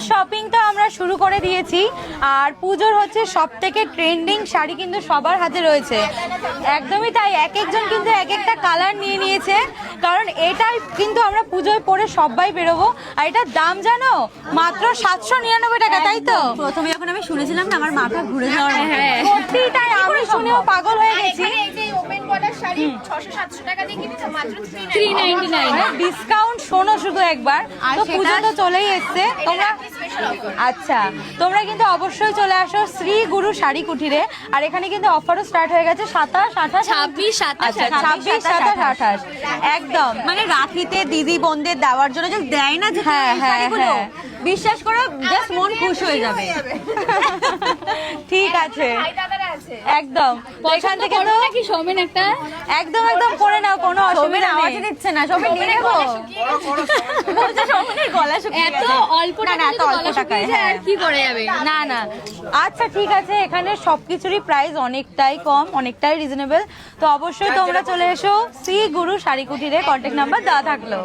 Shopping তো আমরা শুরু করে দিয়েছি, আর পুজোর হচ্ছে সবথেকে ট্রেন্ডিং শাড়ি কিন্তু সবার হাতে রয়েছে। একদমই তাই, এক একজন কিন্তু এক একটা কালার নিয়ে নিয়েছে, কারণ এটাই কিন্তু আমরা পুজোয় পরে সবাই বেরোবো। আর এটার দাম জানো মাত্র 799 টাকা, তাই তো? প্রথমে যখন আমি শুনেছিলাম না আমার মাথা ঘুরে যাওয়ার সত্যি তাই, আমি শুনেও পাগল হয়ে গেছি। ডিসকাউন্ট শোনো শুধু একবার, তো পুজো তো চলেই এসছে। তোমরা আচ্ছা, তোমরা কিন্তু অবশ্যই চলে আসো শ্রী গুরু শাড়ি কুটিরে। আর এখানে কিন্তু অফারও স্টার্ট হয়ে গেছে 27, 28, 26, 27, 26, 27, 28 একদম। মানে রাখিতে দিদি বোনদের দেওয়ার জন্য যে দেয় না যে হ্যাঁ, হ্যাঁ, শাড়িগুলো, হ্যাঁ। বিশ্বাস করো জাস্ট মন খুশ হয়ে যাবে। ঠিক আছে, একদম। তো এখান থেকে তো কি সৌমেন একটা একদম একদম করে নাও, কোনো অসুবিধা আওয়াজ নেই। দিচ্ছে না, সবাই নিয়ে নেবো। বলছে সৌমেনের গলা শুকিয়ে এত গেছে। অল্প না, না, টাকা এত অল্প টাকায়, আর হ্যাঁ। কি করে যাবে? না না, আচ্ছা ঠিক আছে, এখানে সবকিছুরই প্রাইস অনেকটাই কম, অনেকটাই রিজনেবল। তো অবশ্যই তোমরা চলে এসো শ্রী গুরু শাড়ি কুটিরে, কন্ট্যাক্ট নাম্বার দেওয়া থাকলো।